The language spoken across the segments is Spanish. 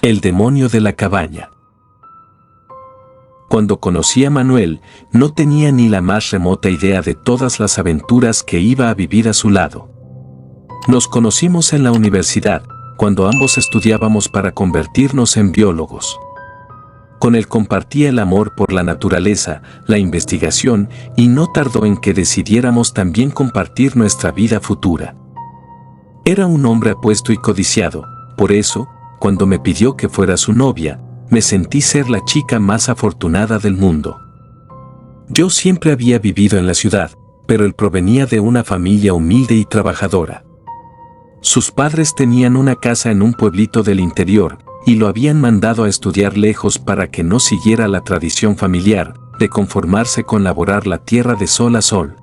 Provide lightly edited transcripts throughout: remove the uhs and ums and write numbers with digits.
El demonio de la cabaña. Cuando conocí a Manuel, no tenía ni la más remota idea de todas las aventuras que iba a vivir a su lado. Nos conocimos en la universidad, cuando ambos estudiábamos para convertirnos en biólogos. Con él compartía el amor por la naturaleza, la investigación, y no tardó en que decidiéramos también compartir nuestra vida futura. Era un hombre apuesto y codiciado, por eso, cuando me pidió que fuera su novia, me sentí ser la chica más afortunada del mundo. Yo siempre había vivido en la ciudad, pero él provenía de una familia humilde y trabajadora. Sus padres tenían una casa en un pueblito del interior, y lo habían mandado a estudiar lejos para que no siguiera la tradición familiar de conformarse con laborar la tierra de sol a sol.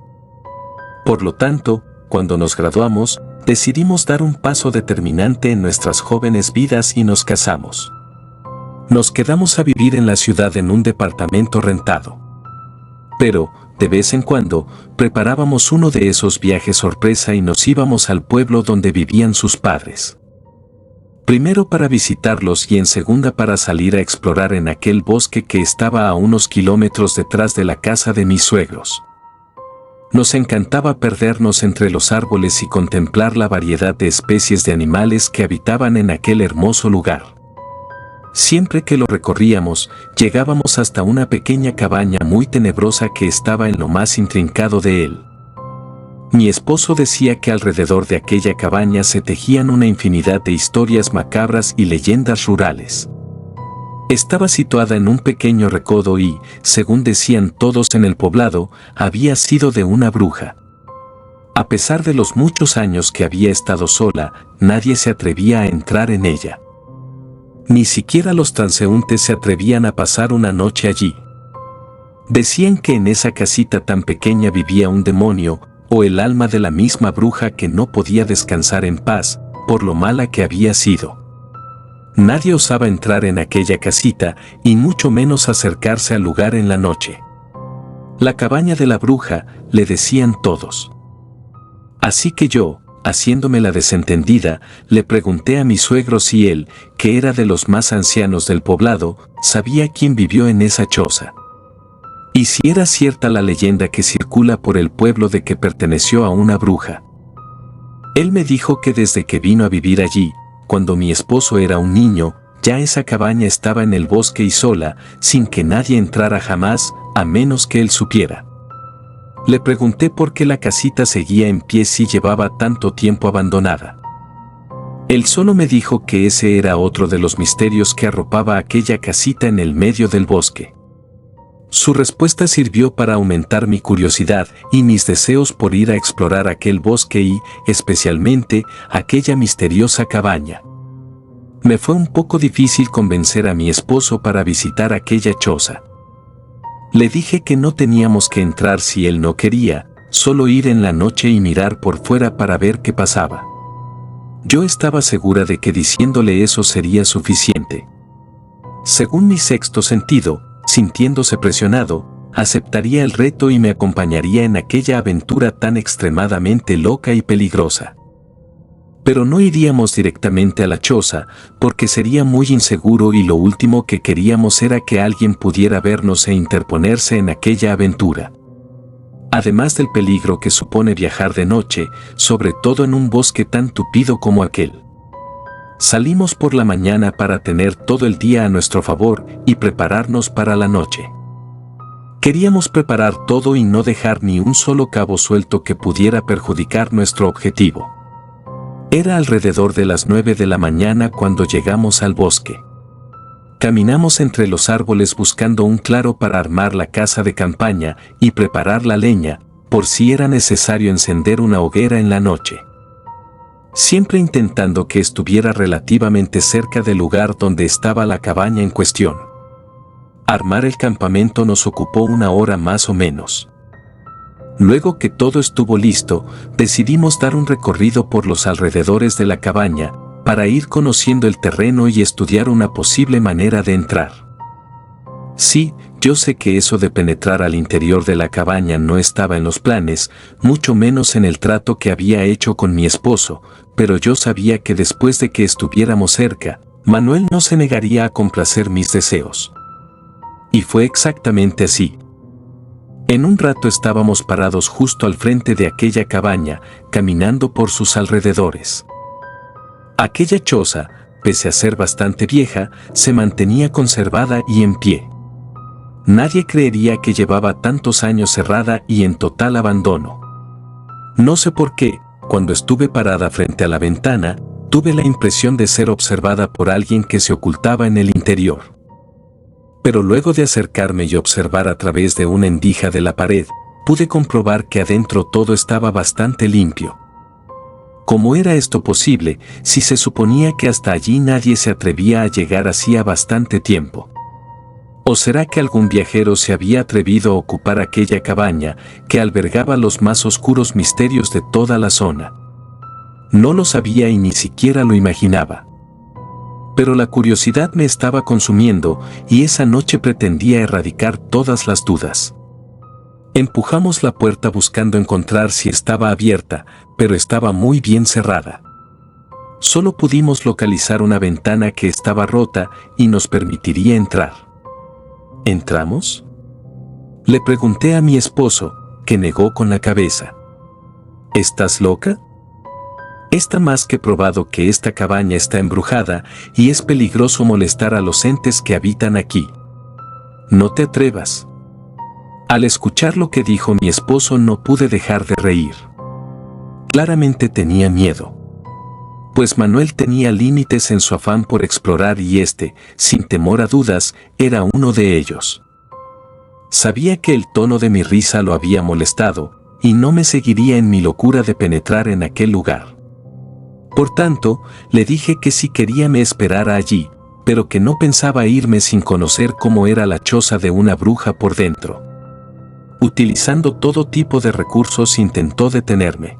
Por lo tanto, cuando nos graduamos, decidimos dar un paso determinante en nuestras jóvenes vidas y nos casamos. Nos quedamos a vivir en la ciudad en un departamento rentado. Pero, de vez en cuando, preparábamos uno de esos viajes sorpresa y nos íbamos al pueblo donde vivían sus padres. Primero para visitarlos y en segunda para salir a explorar en aquel bosque que estaba a unos kilómetros detrás de la casa de mis suegros. Nos encantaba perdernos entre los árboles y contemplar la variedad de especies de animales que habitaban en aquel hermoso lugar. Siempre que lo recorríamos, llegábamos hasta una pequeña cabaña muy tenebrosa que estaba en lo más intrincado de él. Mi esposo decía que alrededor de aquella cabaña se tejían una infinidad de historias macabras y leyendas rurales. Estaba situada en un pequeño recodo y, según decían todos en el poblado, había sido de una bruja. A pesar de los muchos años que había estado sola, nadie se atrevía a entrar en ella. Ni siquiera los transeúntes se atrevían a pasar una noche allí. Decían que en esa casita tan pequeña vivía un demonio, o el alma de la misma bruja que no podía descansar en paz, por lo mala que había sido. Nadie osaba entrar en aquella casita, y mucho menos acercarse al lugar en la noche. La cabaña de la bruja, le decían todos. Así que yo, haciéndome la desentendida, le pregunté a mi suegro si él, que era de los más ancianos del poblado, sabía quién vivió en esa choza. Y si era cierta la leyenda que circula por el pueblo de que perteneció a una bruja. Él me dijo que desde que vino a vivir allí, cuando mi esposo era un niño, ya esa cabaña estaba en el bosque y sola, sin que nadie entrara jamás, a menos que él supiera. Le pregunté por qué la casita seguía en pie si llevaba tanto tiempo abandonada. Él solo me dijo que ese era otro de los misterios que arropaba aquella casita en el medio del bosque. Su respuesta sirvió para aumentar mi curiosidad y mis deseos por ir a explorar aquel bosque y, especialmente, aquella misteriosa cabaña. Me fue un poco difícil convencer a mi esposo para visitar aquella choza. Le dije que no teníamos que entrar si él no quería, solo ir en la noche y mirar por fuera para ver qué pasaba. Yo estaba segura de que diciéndole eso sería suficiente. Según mi sexto sentido, sintiéndose presionado, aceptaría el reto y me acompañaría en aquella aventura tan extremadamente loca y peligrosa. Pero no iríamos directamente a la choza, porque sería muy inseguro y lo último que queríamos era que alguien pudiera vernos e interponerse en aquella aventura. Además del peligro que supone viajar de noche, sobre todo en un bosque tan tupido como aquel. Salimos por la mañana para tener todo el día a nuestro favor y prepararnos para la noche. Queríamos preparar todo y no dejar ni un solo cabo suelto que pudiera perjudicar nuestro objetivo. Era alrededor de las 9 de la mañana cuando llegamos al bosque. Caminamos entre los árboles buscando un claro para armar la casa de campaña y preparar la leña, por si era necesario encender una hoguera en la noche. Siempre intentando que estuviera relativamente cerca del lugar donde estaba la cabaña en cuestión. Armar el campamento nos ocupó 1 hora más o menos. Luego que todo estuvo listo, decidimos dar un recorrido por los alrededores de la cabaña, para ir conociendo el terreno y estudiar una posible manera de entrar. Sí, yo sé que eso de penetrar al interior de la cabaña no estaba en los planes, mucho menos en el trato que había hecho con mi esposo, pero yo sabía que después de que estuviéramos cerca, Manuel no se negaría a complacer mis deseos. Y fue exactamente así. En un rato estábamos parados justo al frente de aquella cabaña, caminando por sus alrededores. Aquella choza, pese a ser bastante vieja, se mantenía conservada y en pie. Nadie creería que llevaba tantos años cerrada y en total abandono. No sé por qué, cuando estuve parada frente a la ventana, tuve la impresión de ser observada por alguien que se ocultaba en el interior. Pero luego de acercarme y observar a través de una endija de la pared, pude comprobar que adentro todo estaba bastante limpio. ¿Cómo era esto posible, si se suponía que hasta allí nadie se atrevía a llegar hacía bastante tiempo? ¿O será que algún viajero se había atrevido a ocupar aquella cabaña que albergaba los más oscuros misterios de toda la zona? No lo sabía y ni siquiera lo imaginaba. Pero la curiosidad me estaba consumiendo y esa noche pretendía erradicar todas las dudas. Empujamos la puerta buscando encontrar si estaba abierta, pero estaba muy bien cerrada. Solo pudimos localizar una ventana que estaba rota y nos permitiría entrar. ¿Entramos?, le pregunté a mi esposo, que negó con la cabeza. ¿Estás loca? Está más que probado que esta cabaña está embrujada y es peligroso molestar a los entes que habitan aquí. No te atrevas. Al escuchar lo que dijo mi esposo no pude dejar de reír. Claramente tenía miedo. Pues Manuel tenía límites en su afán por explorar y este, sin temor a dudas, era uno de ellos. Sabía que el tono de mi risa lo había molestado, y no me seguiría en mi locura de penetrar en aquel lugar. Por tanto, le dije que si quería me esperara allí, pero que no pensaba irme sin conocer cómo era la choza de una bruja por dentro. Utilizando todo tipo de recursos intentó detenerme.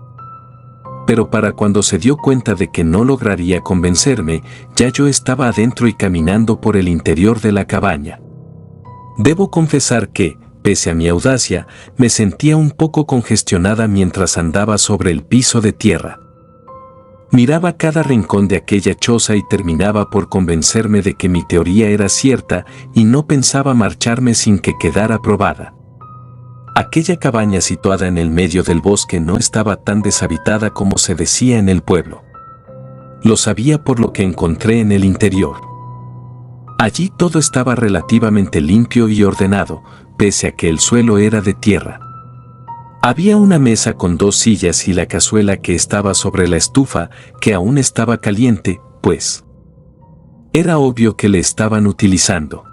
Pero para cuando se dio cuenta de que no lograría convencerme, ya yo estaba adentro y caminando por el interior de la cabaña. Debo confesar que, pese a mi audacia, me sentía un poco congestionada mientras andaba sobre el piso de tierra. Miraba cada rincón de aquella choza y terminaba por convencerme de que mi teoría era cierta y no pensaba marcharme sin que quedara probada. Aquella cabaña situada en el medio del bosque no estaba tan deshabitada como se decía en el pueblo. Lo sabía por lo que encontré en el interior. Allí todo estaba relativamente limpio y ordenado, pese a que el suelo era de tierra. Había una mesa con 2 sillas y la cazuela que estaba sobre la estufa, que aún estaba caliente, pues era obvio que le estaban utilizando.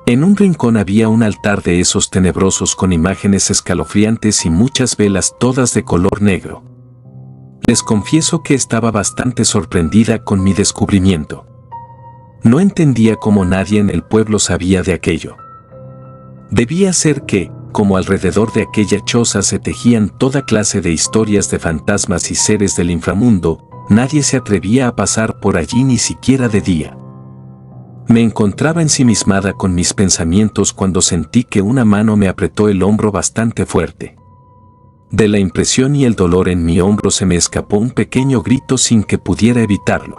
En un rincón había un altar de esos tenebrosos con imágenes escalofriantes y muchas velas todas de color negro. Les confieso que estaba bastante sorprendida con mi descubrimiento. No entendía cómo nadie en el pueblo sabía de aquello. Debía ser que, como alrededor de aquella choza se tejían toda clase de historias de fantasmas y seres del inframundo, nadie se atrevía a pasar por allí ni siquiera de día. Me encontraba ensimismada con mis pensamientos cuando sentí que una mano me apretó el hombro bastante fuerte. De la impresión y el dolor en mi hombro se me escapó un pequeño grito sin que pudiera evitarlo.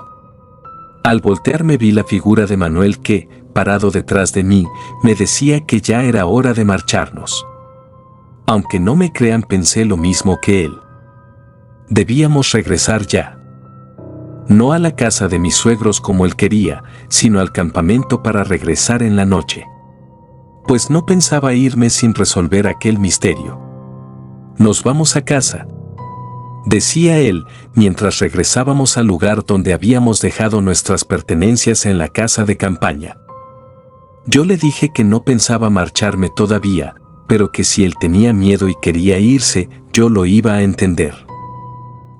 Al voltearme vi la figura de Manuel que, parado detrás de mí, me decía que ya era hora de marcharnos. Aunque no me crean, pensé lo mismo que él. Debíamos regresar ya. No a la casa de mis suegros como él quería, sino al campamento para regresar en la noche. Pues no pensaba irme sin resolver aquel misterio. «Nos vamos a casa», decía él, mientras regresábamos al lugar donde habíamos dejado nuestras pertenencias en la casa de campaña. Yo le dije que no pensaba marcharme todavía, pero que si él tenía miedo y quería irse, yo lo iba a entender.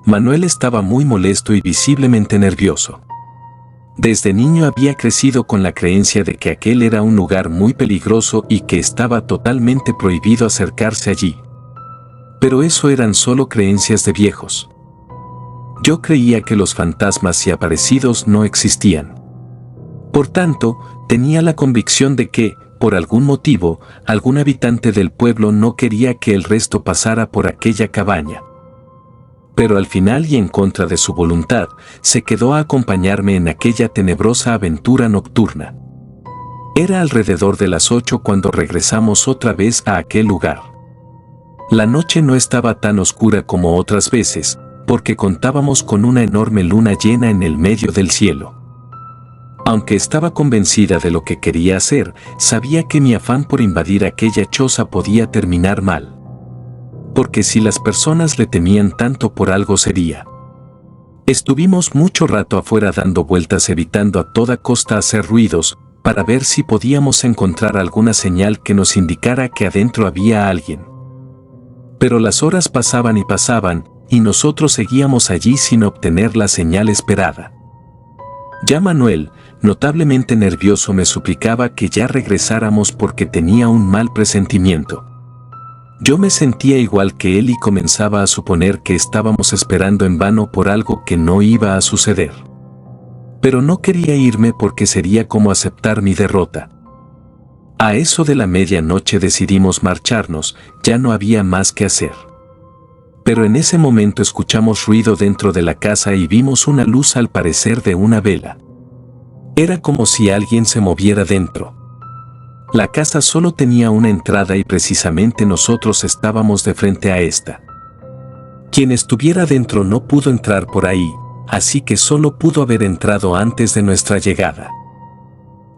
Manuel estaba muy molesto y visiblemente nervioso. Desde niño había crecido con la creencia de que aquel era un lugar muy peligroso y que estaba totalmente prohibido acercarse allí. Pero eso eran solo creencias de viejos. Yo creía que los fantasmas y aparecidos no existían. Por tanto, tenía la convicción de que, por algún motivo, algún habitante del pueblo no quería que el resto pasara por aquella cabaña. Pero al final y en contra de su voluntad, se quedó a acompañarme en aquella tenebrosa aventura nocturna. Era alrededor de las 8 cuando regresamos otra vez a aquel lugar. La noche no estaba tan oscura como otras veces, porque contábamos con una enorme luna llena en el medio del cielo. Aunque estaba convencida de lo que quería hacer, sabía que mi afán por invadir aquella choza podía terminar mal. Porque si las personas le temían tanto, por algo sería. Estuvimos mucho rato afuera dando vueltas, evitando a toda costa hacer ruidos, para ver si podíamos encontrar alguna señal que nos indicara que adentro había alguien. Pero las horas pasaban y nosotros seguíamos allí sin obtener la señal esperada. Ya Manuel, notablemente nervioso, me suplicaba que ya regresáramos porque tenía un mal presentimiento. Yo me sentía igual que él y comenzaba a suponer que estábamos esperando en vano por algo que no iba a suceder. Pero no quería irme porque sería como aceptar mi derrota. A eso de la medianoche decidimos marcharnos, ya no había más que hacer. Pero en ese momento escuchamos ruido dentro de la casa y vimos una luz, al parecer de una vela. Era como si alguien se moviera dentro. La casa solo tenía una entrada y precisamente nosotros estábamos de frente a esta. Quien estuviera dentro no pudo entrar por ahí, así que solo pudo haber entrado antes de nuestra llegada.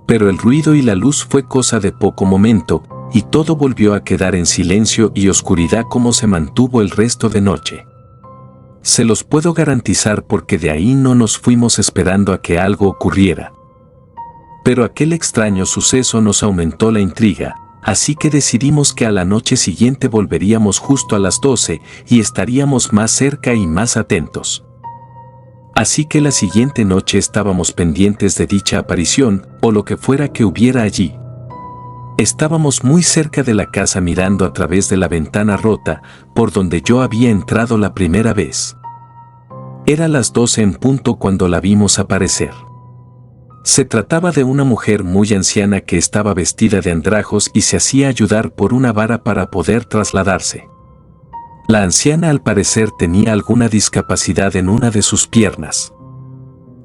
Pero el ruido y la luz fue cosa de poco momento, y todo volvió a quedar en silencio y oscuridad como se mantuvo el resto de noche. Se los puedo garantizar porque de ahí no nos fuimos esperando a que algo ocurriera. Pero aquel extraño suceso nos aumentó la intriga, así que decidimos que a la noche siguiente volveríamos justo a las 12 y estaríamos más cerca y más atentos. Así que la siguiente noche estábamos pendientes de dicha aparición, o lo que fuera que hubiera allí. Estábamos muy cerca de la casa mirando a través de la ventana rota, por donde yo había entrado la primera vez. Era las 12 en punto cuando la vimos aparecer. Se trataba de una mujer muy anciana que estaba vestida de andrajos y se hacía ayudar por una vara para poder trasladarse. La anciana al parecer tenía alguna discapacidad en una de sus piernas.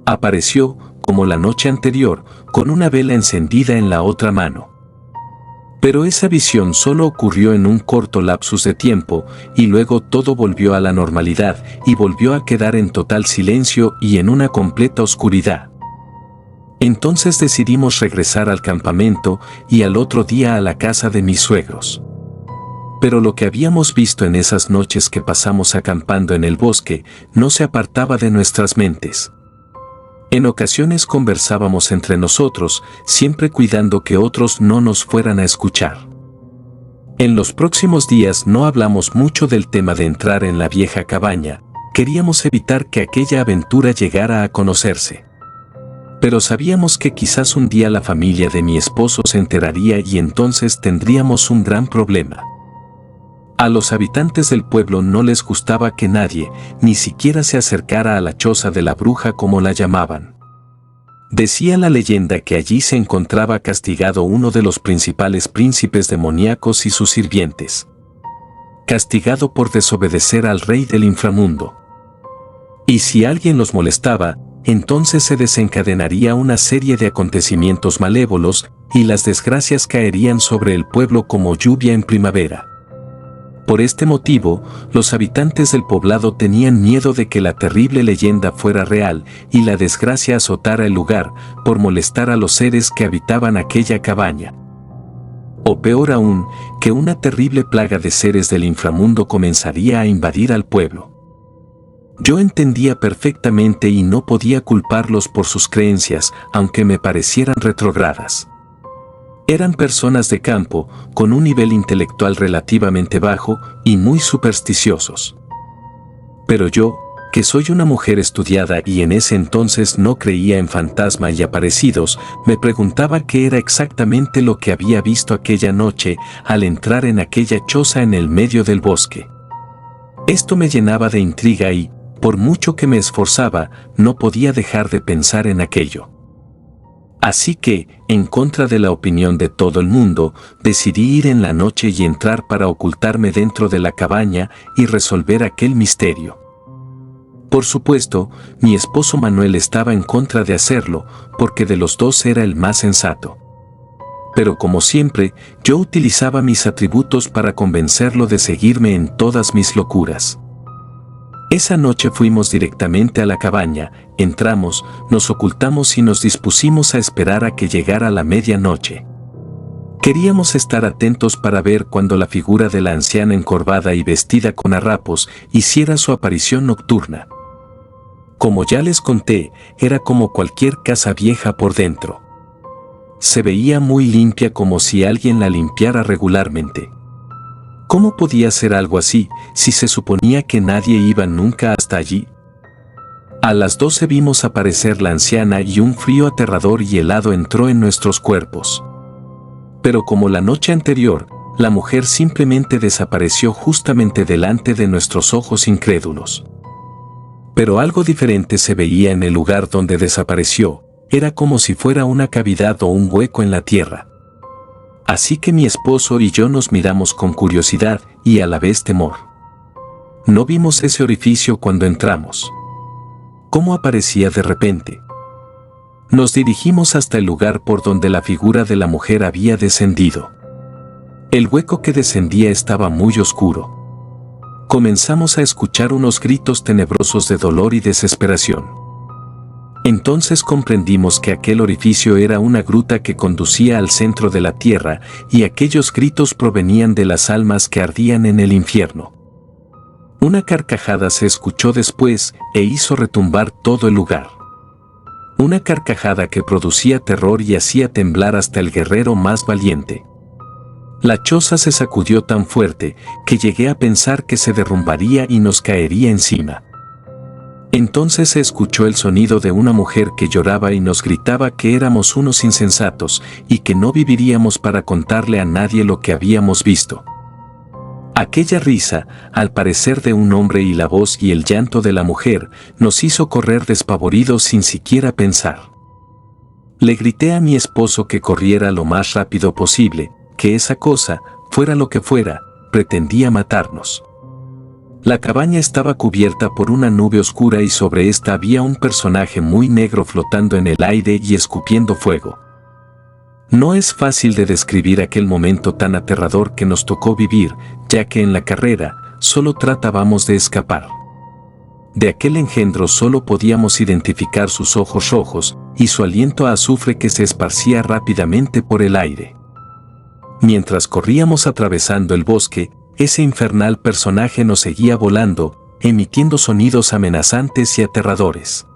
Apareció, como la noche anterior, con una vela encendida en la otra mano. Pero esa visión solo ocurrió en un corto lapsus de tiempo, y luego todo volvió a la normalidad y volvió a quedar en total silencio y en una completa oscuridad. Entonces decidimos regresar al campamento y al otro día a la casa de mis suegros. Pero lo que habíamos visto en esas noches que pasamos acampando en el bosque no se apartaba de nuestras mentes. En ocasiones conversábamos entre nosotros, siempre cuidando que otros no nos fueran a escuchar. En los próximos días no hablamos mucho del tema de entrar en la vieja cabaña, queríamos evitar que aquella aventura llegara a conocerse. Pero sabíamos que quizás un día la familia de mi esposo se enteraría y entonces tendríamos un gran problema. A los habitantes del pueblo no les gustaba que nadie, ni siquiera se acercara a la choza de la bruja como la llamaban. Decía la leyenda que allí se encontraba castigado uno de los principales príncipes demoníacos y sus sirvientes. Castigado por desobedecer al rey del inframundo. Y si alguien los molestaba, entonces se desencadenaría una serie de acontecimientos malévolos y las desgracias caerían sobre el pueblo como lluvia en primavera. Por este motivo, los habitantes del poblado tenían miedo de que la terrible leyenda fuera real y la desgracia azotara el lugar por molestar a los seres que habitaban aquella cabaña. O peor aún, que una terrible plaga de seres del inframundo comenzaría a invadir al pueblo. Yo entendía perfectamente y no podía culparlos por sus creencias, aunque me parecieran retrógradas. Eran personas de campo, con un nivel intelectual relativamente bajo y muy supersticiosos. Pero yo, que soy una mujer estudiada y en ese entonces no creía en fantasmas y aparecidos, me preguntaba qué era exactamente lo que había visto aquella noche al entrar en aquella choza en el medio del bosque. Esto me llenaba de intriga y, por mucho que me esforzaba, no podía dejar de pensar en aquello. Así que, en contra de la opinión de todo el mundo, decidí ir en la noche y entrar para ocultarme dentro de la cabaña y resolver aquel misterio. Por supuesto, mi esposo Manuel estaba en contra de hacerlo, porque de los dos era el más sensato. Pero como siempre, yo utilizaba mis atributos para convencerlo de seguirme en todas mis locuras. Esa noche fuimos directamente a la cabaña, entramos, nos ocultamos y nos dispusimos a esperar a que llegara la medianoche. Queríamos estar atentos para ver cuando la figura de la anciana encorvada y vestida con harapos hiciera su aparición nocturna. Como ya les conté, era como cualquier casa vieja por dentro. Se veía muy limpia como si alguien la limpiara regularmente. ¿Cómo podía ser algo así, si se suponía que nadie iba nunca hasta allí? A las 12 vimos aparecer la anciana y un frío aterrador y helado entró en nuestros cuerpos. Pero como la noche anterior, la mujer simplemente desapareció justamente delante de nuestros ojos incrédulos. Pero algo diferente se veía en el lugar donde desapareció, era como si fuera una cavidad o un hueco en la tierra. Así que mi esposo y yo nos miramos con curiosidad y a la vez temor. No vimos ese orificio cuando entramos. ¿Cómo aparecía de repente? Nos dirigimos hasta el lugar por donde la figura de la mujer había descendido. El hueco que descendía estaba muy oscuro. Comenzamos a escuchar unos gritos tenebrosos de dolor y desesperación. Entonces comprendimos que aquel orificio era una gruta que conducía al centro de la tierra y aquellos gritos provenían de las almas que ardían en el infierno. Una carcajada se escuchó después e hizo retumbar todo el lugar. Una carcajada que producía terror y hacía temblar hasta el guerrero más valiente. La choza se sacudió tan fuerte que llegué a pensar que se derrumbaría y nos caería encima. Entonces se escuchó el sonido de una mujer que lloraba y nos gritaba que éramos unos insensatos y que no viviríamos para contarle a nadie lo que habíamos visto. Aquella risa, al parecer de un hombre, y la voz y el llanto de la mujer, nos hizo correr despavoridos sin siquiera pensar. Le grité a mi esposo que corriera lo más rápido posible, que esa cosa, fuera lo que fuera, pretendía matarnos. La cabaña estaba cubierta por una nube oscura y sobre esta había un personaje muy negro flotando en el aire y escupiendo fuego. No es fácil de describir aquel momento tan aterrador que nos tocó vivir, ya que en la carrera solo tratábamos de escapar. De aquel engendro solo podíamos identificar sus ojos rojos y su aliento a azufre que se esparcía rápidamente por el aire. Mientras corríamos atravesando el bosque, ese infernal personaje nos seguía volando, emitiendo sonidos amenazantes y aterradores.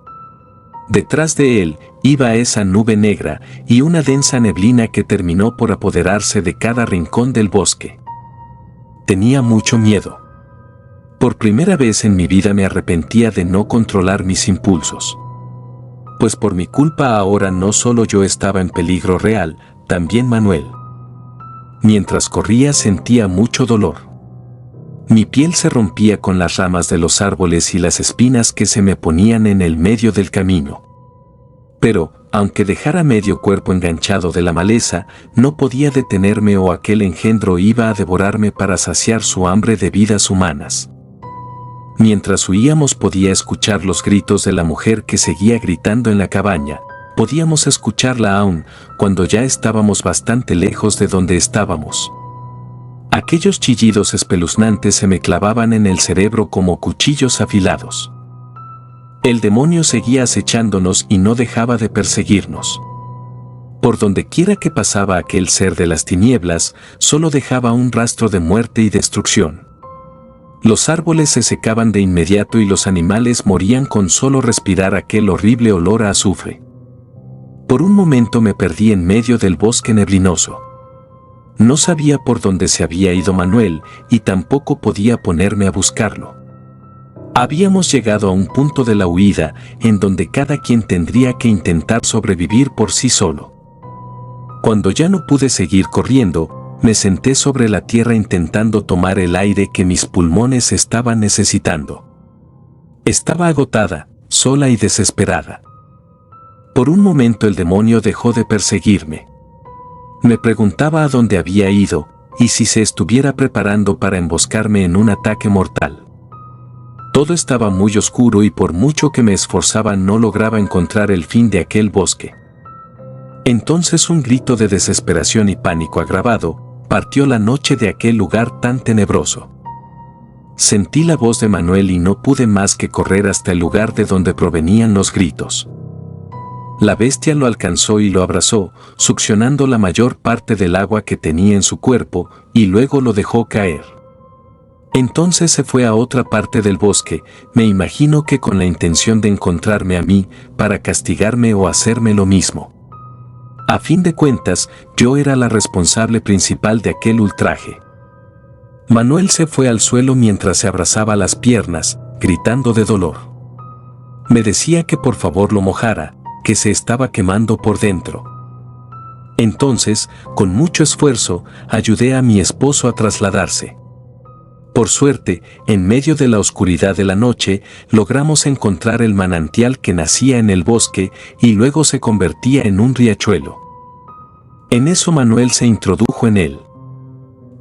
Detrás de él iba esa nube negra y una densa neblina que terminó por apoderarse de cada rincón del bosque. Tenía mucho miedo. Por primera vez en mi vida me arrepentía de no controlar mis impulsos. Pues por mi culpa ahora no solo yo estaba en peligro real, también Manuel. Mientras corría sentía mucho dolor. Mi piel se rompía con las ramas de los árboles y las espinas que se me ponían en el medio del camino. Pero, aunque dejara medio cuerpo enganchado de la maleza, no podía detenerme o aquel engendro iba a devorarme para saciar su hambre de vidas humanas. Mientras huíamos podía escuchar los gritos de la mujer que seguía gritando en la cabaña. Podíamos escucharla aún cuando ya estábamos bastante lejos de donde estábamos. Aquellos chillidos espeluznantes se me clavaban en el cerebro como cuchillos afilados. El demonio seguía acechándonos y no dejaba de perseguirnos. Por donde quiera que pasaba aquel ser de las tinieblas, solo dejaba un rastro de muerte y destrucción. Los árboles se secaban de inmediato y los animales morían con solo respirar aquel horrible olor a azufre. Por un momento me perdí en medio del bosque neblinoso. No sabía por dónde se había ido Manuel y tampoco podía ponerme a buscarlo. Habíamos llegado a un punto de la huida en donde cada quien tendría que intentar sobrevivir por sí solo. Cuando ya no pude seguir corriendo, me senté sobre la tierra intentando tomar el aire que mis pulmones estaban necesitando. Estaba agotada, sola y desesperada. Por un momento el demonio dejó de perseguirme. Me preguntaba a dónde había ido y si se estuviera preparando para emboscarme en un ataque mortal. Todo estaba muy oscuro y por mucho que me esforzaba no lograba encontrar el fin de aquel bosque. Entonces un grito de desesperación y pánico agravado partió la noche de aquel lugar tan tenebroso. Sentí la voz de Manuel y no pude más que correr hasta el lugar de donde provenían los gritos. La bestia lo alcanzó y lo abrazó, succionando la mayor parte del agua que tenía en su cuerpo, y luego lo dejó caer. Entonces se fue a otra parte del bosque, me imagino que con la intención de encontrarme a mí, para castigarme o hacerme lo mismo. A fin de cuentas, yo era la responsable principal de aquel ultraje. Manuel se fue al suelo mientras se abrazaba las piernas, gritando de dolor. Me decía que por favor lo mojara, que se estaba quemando por dentro. Entonces, con mucho esfuerzo, ayudé a mi esposo a trasladarse. Por suerte, en medio de la oscuridad de la noche, logramos encontrar el manantial que nacía en el bosque y luego se convertía en un riachuelo. En eso Manuel se introdujo en él.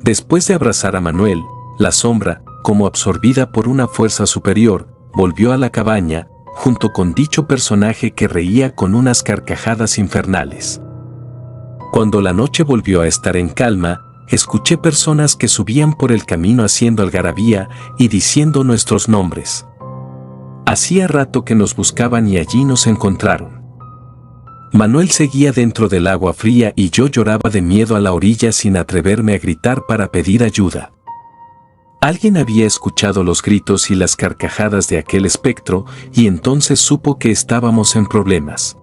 Después de abrazar a Manuel, la sombra, como absorbida por una fuerza superior, volvió a la cabaña, junto con dicho personaje que reía con unas carcajadas infernales. Cuando la noche volvió a estar en calma, escuché personas que subían por el camino haciendo algarabía y diciendo nuestros nombres. Hacía rato que nos buscaban y allí nos encontraron. Manuel seguía dentro del agua fría y yo lloraba de miedo a la orilla sin atreverme a gritar para pedir ayuda. Alguien había escuchado los gritos y las carcajadas de aquel espectro y entonces supo que estábamos en problemas.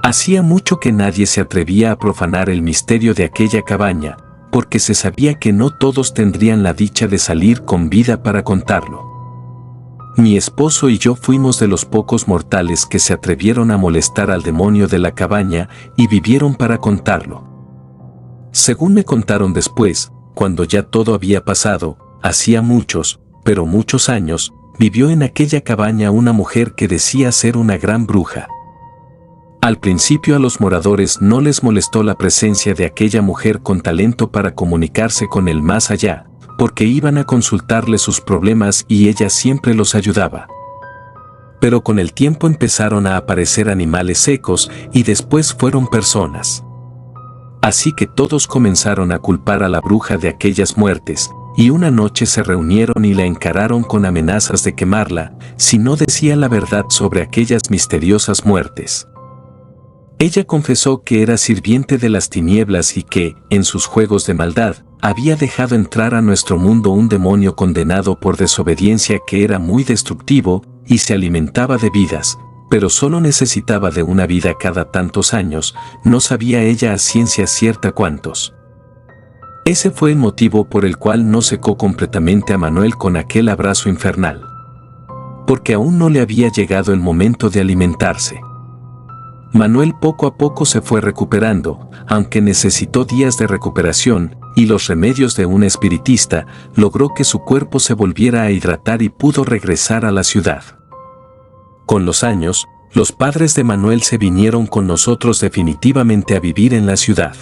Hacía mucho que nadie se atrevía a profanar el misterio de aquella cabaña, porque se sabía que no todos tendrían la dicha de salir con vida para contarlo. Mi esposo y yo fuimos de los pocos mortales que se atrevieron a molestar al demonio de la cabaña y vivieron para contarlo. Según me contaron después, cuando ya todo había pasado, hacía muchos, pero muchos años, vivió en aquella cabaña una mujer que decía ser una gran bruja. Al principio a los moradores no les molestó la presencia de aquella mujer con talento para comunicarse con el más allá, porque iban a consultarle sus problemas y ella siempre los ayudaba. Pero con el tiempo empezaron a aparecer animales secos y después fueron personas. Así que todos comenzaron a culpar a la bruja de aquellas muertes, y una noche se reunieron y la encararon con amenazas de quemarla, si no decía la verdad sobre aquellas misteriosas muertes. Ella confesó que era sirviente de las tinieblas y que, en sus juegos de maldad, había dejado entrar a nuestro mundo un demonio condenado por desobediencia que era muy destructivo y se alimentaba de vidas, pero solo necesitaba de una vida cada tantos años, no sabía ella a ciencia cierta cuántos. Ese fue el motivo por el cual no secó completamente a Manuel con aquel abrazo infernal. Porque aún no le había llegado el momento de alimentarse. Manuel poco a poco se fue recuperando, aunque necesitó días de recuperación, y los remedios de un espiritista logró que su cuerpo se volviera a hidratar y pudo regresar a la ciudad. Con los años, los padres de Manuel se vinieron con nosotros definitivamente a vivir en la ciudad.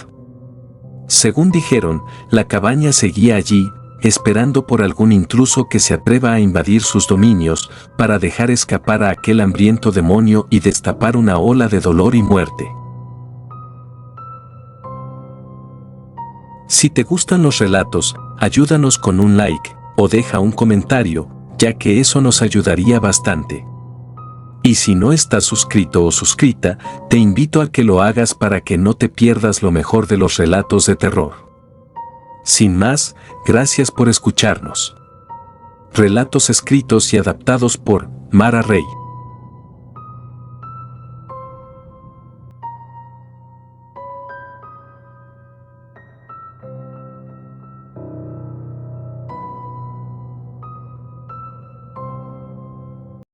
Según dijeron, la cabaña seguía allí, esperando por algún intruso que se atreva a invadir sus dominios, para dejar escapar a aquel hambriento demonio y destapar una ola de dolor y muerte. Si te gustan los relatos, ayúdanos con un like, o deja un comentario, ya que eso nos ayudaría bastante. Y si no estás suscrito o suscrita, te invito a que lo hagas para que no te pierdas lo mejor de los relatos de terror. Sin más, gracias por escucharnos. Relatos escritos y adaptados por Mara Rey.